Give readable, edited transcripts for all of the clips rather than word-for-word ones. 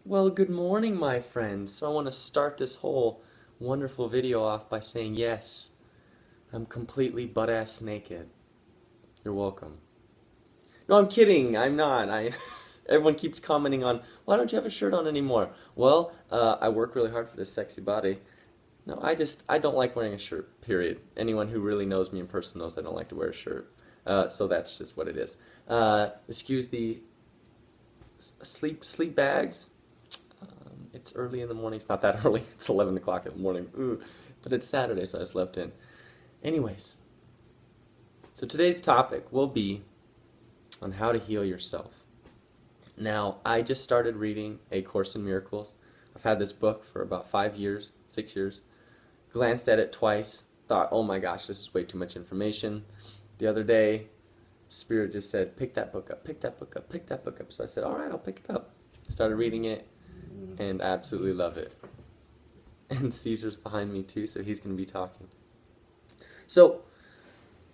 Well, good morning, my friends. So I want to start this whole wonderful video off by saying yes, I'm completely butt-ass naked. You're welcome. No, I'm kidding. I'm not. Everyone keeps commenting on, why don't you have a shirt on anymore? Well, I work really hard for this sexy body. No, I don't like wearing a shirt, period. Anyone who really knows me in person knows I don't like to wear a shirt. So that's just what it is. Excuse the sleep bags. It's early in the morning. It's not that early. It's 11 o'clock in the morning. Ooh. But it's Saturday, so I slept in. Anyways, so today's topic will be on how to heal yourself. Now, I just started reading A Course in Miracles. I've had this book for about 5 years, 6 years. Glanced at it twice. Thought, oh my gosh, this is way too much information. The other day, Spirit just said, pick that book up, pick that book up, pick that book up. So I said, all right, I'll pick it up. Started reading it, and I absolutely love it. And Caesar's behind me too, so he's going to be talking. So,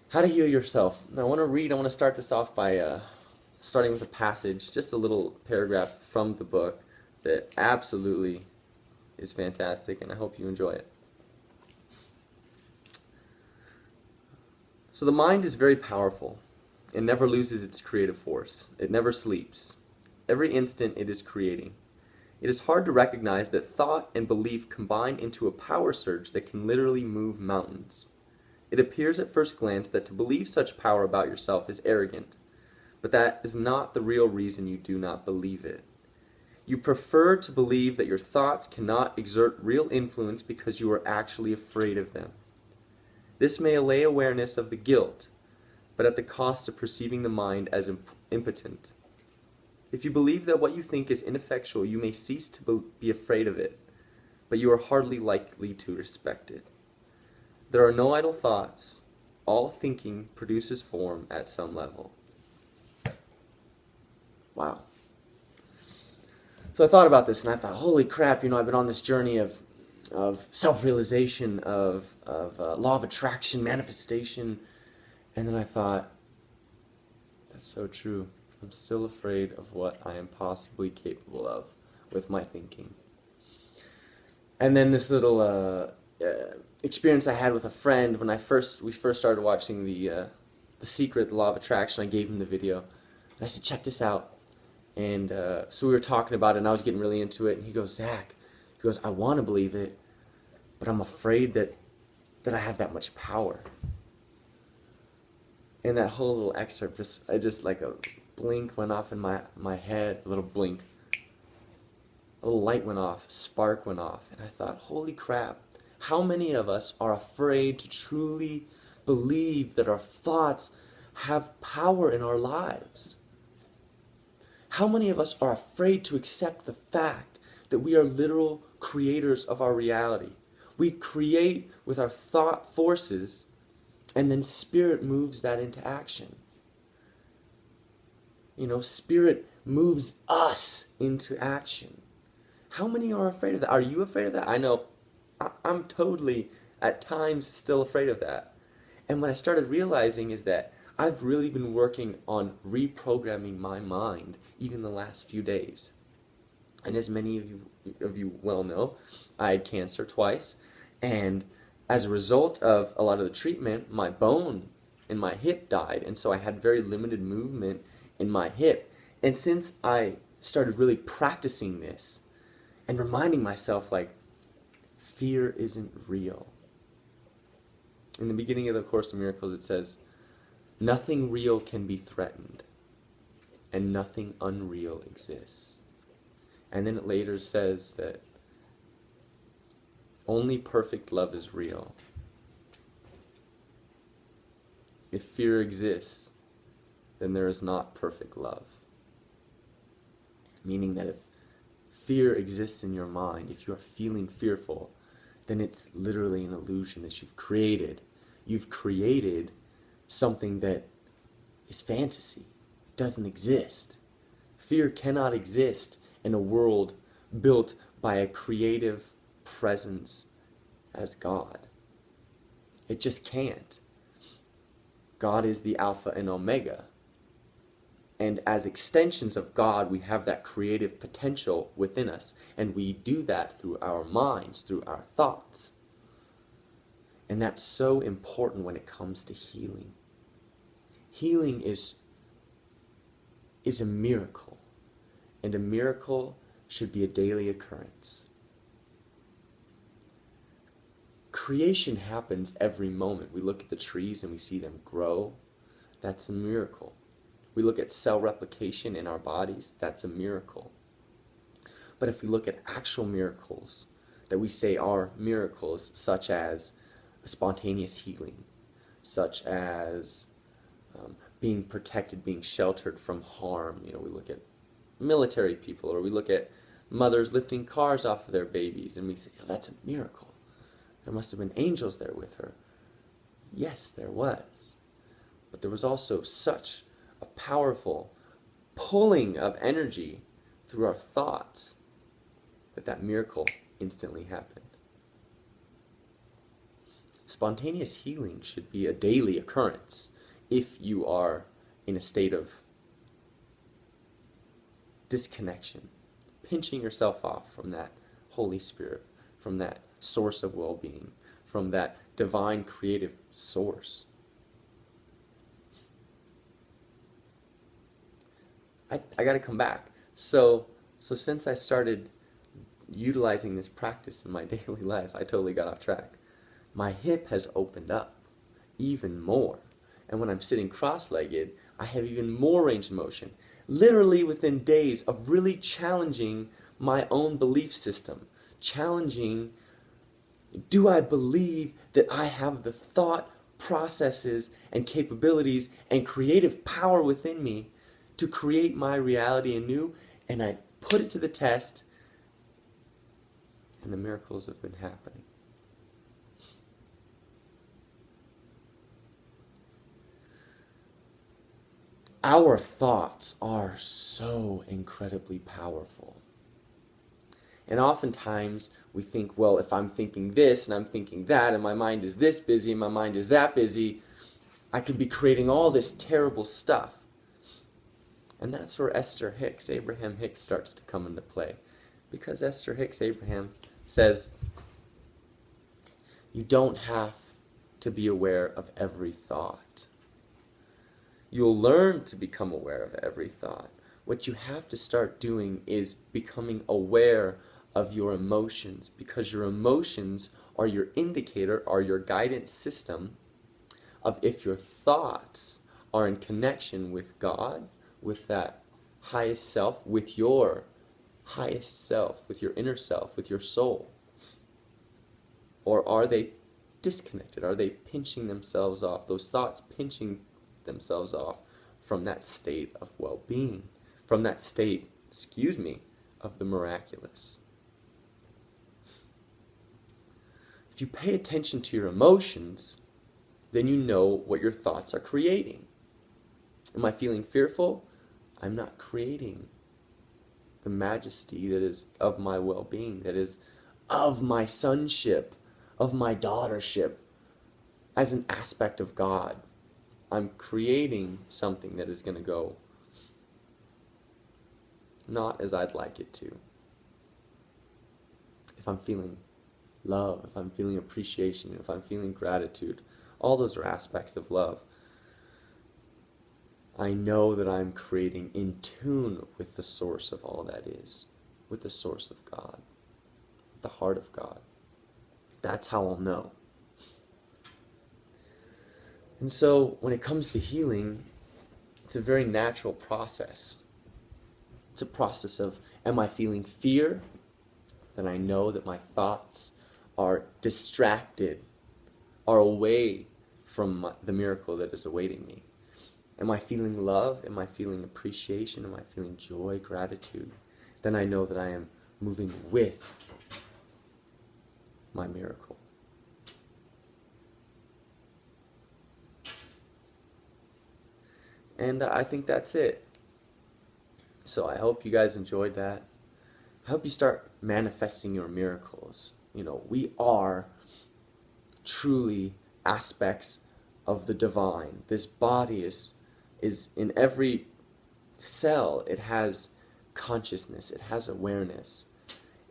how to heal yourself. Now, I want to start this off by starting with a passage, just a little paragraph from the book that absolutely is fantastic, and I hope you enjoy it. So the mind is very powerful. It never loses its creative force. It never sleeps. Every instant it is creating. It is hard to recognize that thought and belief combine into a power surge that can literally move mountains. It appears at first glance that to believe such power about yourself is arrogant, but that is not the real reason you do not believe it. You prefer to believe that your thoughts cannot exert real influence because you are actually afraid of them. This may allay awareness of the guilt, but at the cost of perceiving the mind as impotent. If you believe that what you think is ineffectual, you may cease to be afraid of it, but you are hardly likely to respect it. There are no idle thoughts. All thinking produces form at some level. Wow. So I thought about this and I thought, holy crap, I've been on this journey of self-realization, of law of attraction, manifestation, and then I thought, that's so true. I'm still afraid of what I am possibly capable of with my thinking. And then this little experience I had with a friend when we first started watching the Secret, the Law of Attraction. I gave him the video, and I said, check this out. And so we were talking about it, and I was getting really into it. And he goes, Zach, I want to believe it, but I'm afraid that I have that much power. And that whole little excerpt, just like a blink went off in my head, a little blink. A little light went off, spark went off, and I thought, holy crap, how many of us are afraid to truly believe that our thoughts have power in our lives? How many of us are afraid to accept the fact that we are literal creators of our reality? We create with our thought forces, and then Spirit moves that into action. Spirit moves us into action. How many are afraid of that? Are you afraid of that? I know I'm totally, at times, still afraid of that. And what I started realizing is that I've really been working on reprogramming my mind even the last few days. And as many of you well know, I had cancer twice, and as a result of a lot of the treatment, my bone in my hip died, and so I had very limited movement in my hip. And since I started really practicing this and reminding myself, fear isn't real. In the beginning of the Course in Miracles, it says, nothing real can be threatened, and nothing unreal exists. And then it later says that only perfect love is real. If fear exists, then there is not perfect love. Meaning that if fear exists in your mind, if you are feeling fearful, then it's literally an illusion that you've created. You've created something that is fantasy. It doesn't exist. Fear cannot exist in a world built by a creative presence as God. It just can't. God is the Alpha and Omega. And as extensions of God, we have that creative potential within us. And we do that through our minds, through our thoughts. And that's so important when it comes to healing. Healing is a miracle. And a miracle should be a daily occurrence. Creation happens every moment. We look at the trees and we see them grow. That's a miracle. We look at cell replication in our bodies. That's a miracle. But if we look at actual miracles that we say are miracles, such as a spontaneous healing, such as being protected, being sheltered from harm. You know, we look at military people, or we look at mothers lifting cars off of their babies, and we think, oh, that's a miracle. There must have been angels there with her. Yes, there was. But there was also such a powerful pulling of energy through our thoughts that miracle instantly happened. Spontaneous healing should be a daily occurrence if you are in a state of disconnection, pinching yourself off from that Holy Spirit, from that source of well-being, from that divine creative source. I got to come back. So since I started utilizing this practice in my daily life, I totally got off track. My hip has opened up even more. And when I'm sitting cross-legged, I have even more range of motion. Literally within days of really challenging my own belief system. Challenging, do I believe that I have the thought processes and capabilities and creative power within me to create my reality anew? And I put it to the test, and the miracles have been happening. Our thoughts are so incredibly powerful. And oftentimes we think, well, if I'm thinking this and I'm thinking that, and my mind is this busy and my mind is that busy, I could be creating all this terrible stuff. And that's where Abraham Hicks starts to come into play. Because Abraham says, you don't have to be aware of every thought. You'll learn to become aware of every thought. What you have to start doing is becoming aware of your emotions, because your emotions are your indicator, are your guidance system of if your thoughts are in connection with God, with that highest self, with your highest self, with your inner self, with your soul. Or are they disconnected? Are they pinching themselves off? Those thoughts pinching themselves off from that state of well-being, from that state, of the miraculous. If you pay attention to your emotions, then you know what your thoughts are creating. Am I feeling fearful? I'm not creating the majesty that is of my well-being, that is of my sonship, of my daughtership, as an aspect of God. I'm creating something that is going to go not as I'd like it to. If I'm feeling love, if I'm feeling appreciation, if I'm feeling gratitude, all those are aspects of love. I know that I'm creating in tune with the source of all that is, with the source of God, with the heart of God. That's how I'll know. And so when it comes to healing, it's a very natural process. It's a process of, am I feeling fear? Then I know that my thoughts are distracted, are away from the miracle that is awaiting me. Am I feeling love? Am I feeling appreciation? Am I feeling joy, gratitude? Then I know that I am moving with my miracle. And I think that's it. So I hope you guys enjoyed that. I hope you start manifesting your miracles. You know, we are truly aspects of the divine. This body is in every cell, it has consciousness, it has awareness.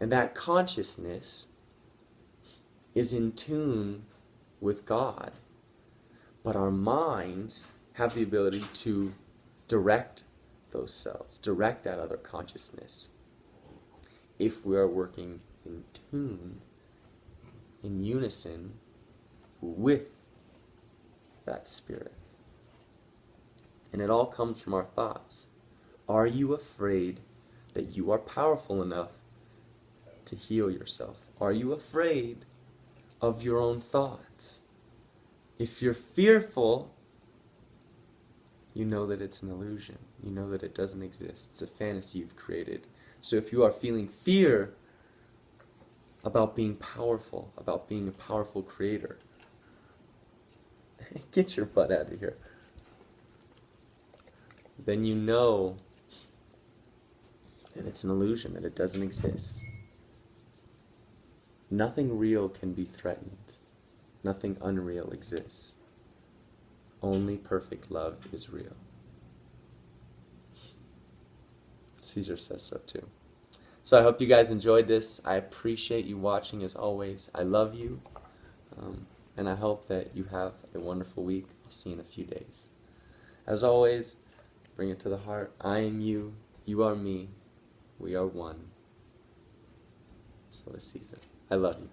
And that consciousness is in tune with God. But our minds have the ability to direct those cells, direct that other consciousness, if we are working in tune, in unison with that spirit. And it all comes from our thoughts. Are you afraid that you are powerful enough to heal yourself? Are you afraid of your own thoughts? If you're fearful, you know that it's an illusion. You know that it doesn't exist. It's a fantasy you've created. So if you are feeling fear about being powerful, about being a powerful creator, get your butt out of here. Then you know that it's an illusion, that it doesn't exist. Nothing real can be threatened. Nothing unreal exists. Only perfect love is real. Caesar says so too. So I hope you guys enjoyed this. I appreciate you watching as always. I love you. And I hope that you have a wonderful week. I'll see you in a few days. As always, bring it to the heart. I am you. You are me. We are one. So is Caesar. I love you.